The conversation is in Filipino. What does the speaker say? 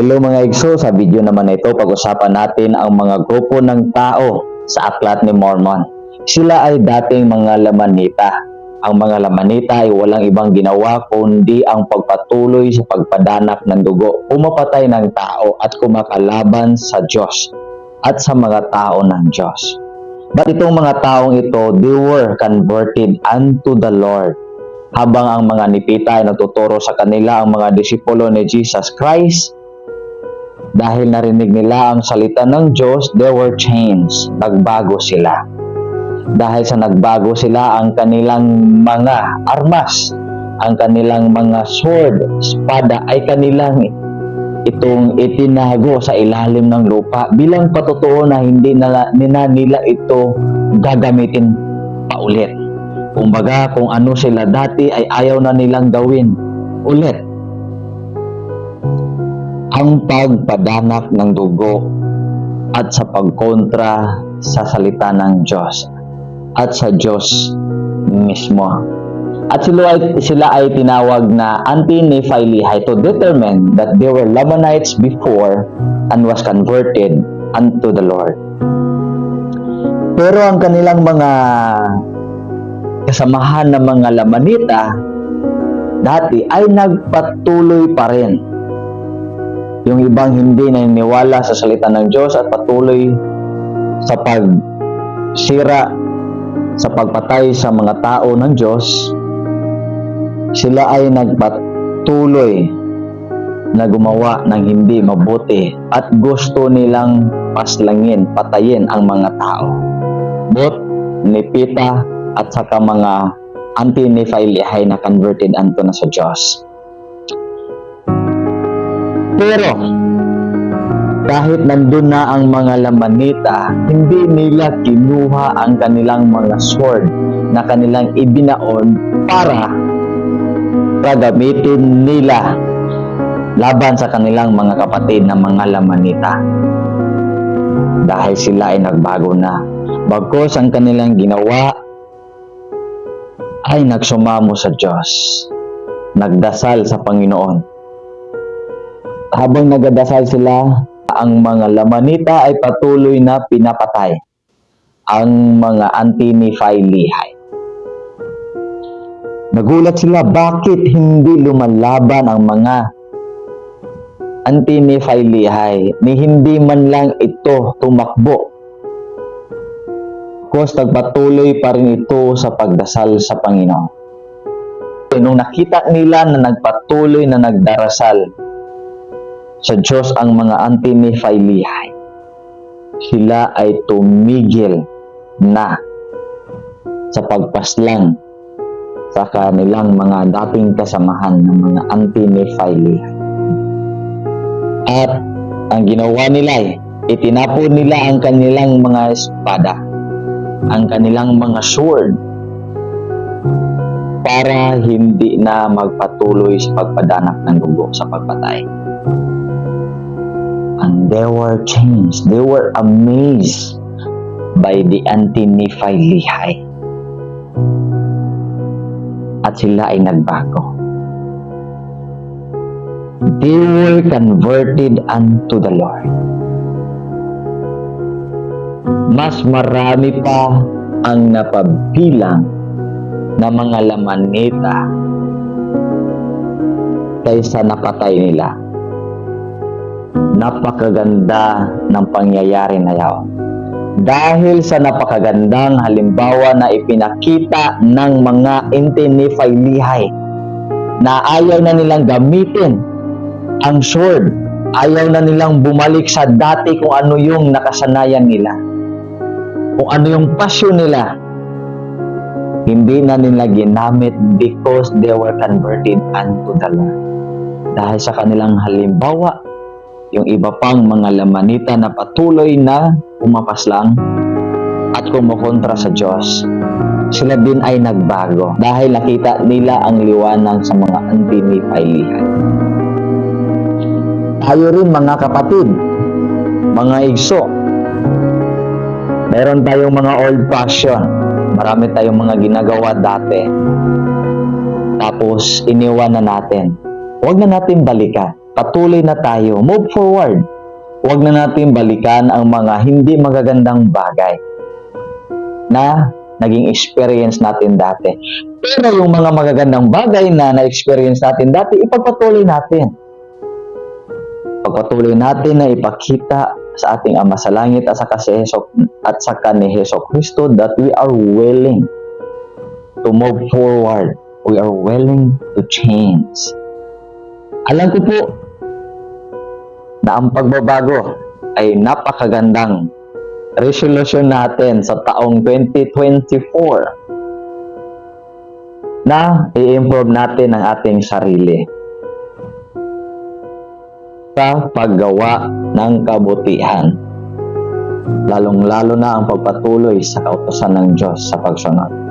Hello mga igso, sa video naman na ito, pag-usapan natin ang mga grupo ng tao sa Aklat ni Mormon. Sila ay dating mga Lamanita. Ang mga Lamanita ay walang ibang ginawa kundi ang pagpatuloy sa pagpadanak ng dugo, pumapatay ng tao at kumakalaban sa Diyos at sa mga tao ng Diyos. But itong mga taong ito, they were converted unto the Lord. Habang ang mga nipita ay nagtuturo sa kanila ang mga disipulo ni Jesus Christ, dahil narinig nila ang salita ng Diyos, they were changed. Nagbago sila. Dahil sa nagbago sila, ang kanilang mga armas, ang kanilang mga sword, espada, ay kanilang itong itinago sa ilalim ng lupa bilang patotoo na hindi nila ito gagamitin paulit. Kumbaga, kung ano sila dati ay ayaw na nilang gawin ulit. Ang pagpadanak ng dugo at sa pagkontra sa salita ng Diyos at sa Diyos mismo. At sila ay tinawag na anti-Nephi-Lehi to determine that they were Lamanites before and was converted unto the Lord. Pero ang kanilang mga kasamahan ng mga Lamanita dati ay nagpatuloy pa rin. Yung ibang hindi naniniwala sa salita ng Diyos at patuloy sa pagsira, sa pagpatay sa mga tao ng Diyos, sila ay nagpatuloy na gumawa ng hindi mabuti at gusto nilang paslangin, patayin ang mga tao. Both nipita at saka mga anti-Nephi-Lehi na converted unto na sa Diyos. Pero, kahit nandun na ang mga Lamanita, hindi nila kinuha ang kanilang mga sword na kanilang ibinaon para gagamitin nila laban sa kanilang mga kapatid na mga Lamanita. Dahil sila ay nagbago na. Bagkus ang kanilang ginawa ay nagsumamo sa Diyos. Nagdasal sa Panginoon. Habang nagdasal sila, ang mga Lamanita ay patuloy na pinapatay ang mga anti-Nephi-Lehi. Nagulat sila, bakit hindi lumalaban ang mga anti-Nephi-Lehi ni hindi man lang ito tumakbo. Because nagpatuloy pa rin ito sa pagdasal sa Panginoon. Nung nakita nila na nagpatuloy na nagdarasal sa Diyos ang mga anti-Nephi-Lehi, sila ay tumigil na sa pagpaslang sa kanilang mga dating kasamahan ng mga anti-Nephi-Lehi. At ang ginawa nila ay itinapon nila ang kanilang mga espada, ang kanilang mga sword, para hindi na magpatuloy sa pagpadanak ng dugo sa pagpatay. And they were changed. They were amazed by the anti-Nephi-Lehi. At sila ay nagbago. They were converted unto the Lord. Mas marami pa ang napabilang na mga Lamanita kaysa napatay nila. Napakaganda ng pangyayari na yaon. Dahil sa napakagandang halimbawa na ipinakita ng mga anti-Nephi-Lehi na ayaw na nilang gamitin ang sword, ayaw na nilang bumalik sa dati kung ano yung nakasanayan nila, kung ano yung passion nila, hindi na nila ginamit because they were converted unto the Lord. Dahil sa kanilang halimbawa, yung iba pang mga Lamanita na patuloy na pumapaslang at kumukontra sa Diyos, sila din ay nagbago dahil nakita nila ang liwanag sa mga anti-Nephi-Lehi. Tayo rin mga kapatid, mga igso, meron tayong mga old fashion, marami tayong mga ginagawa dati, tapos iniwan na natin. Huwag na natin balikan. Patuloy na tayo. Move forward. Huwag na natin balikan ang mga hindi magagandang bagay na naging experience natin dati. Pero yung mga magagandang bagay na na-experience natin dati, ipagpatuloy natin. Pagpatuloy natin na ipakita sa ating Ama sa Langit at saka ni Hesus Kristo that we are willing to move forward. We are willing to change. Alam ko po na ang pagbabago ay napakagandang resolution natin sa taong 2024 na i-improve natin ang ating sarili sa paggawa ng kabutihan, lalong-lalo na ang pagpatuloy sa kautusan ng Diyos sa pagsunod.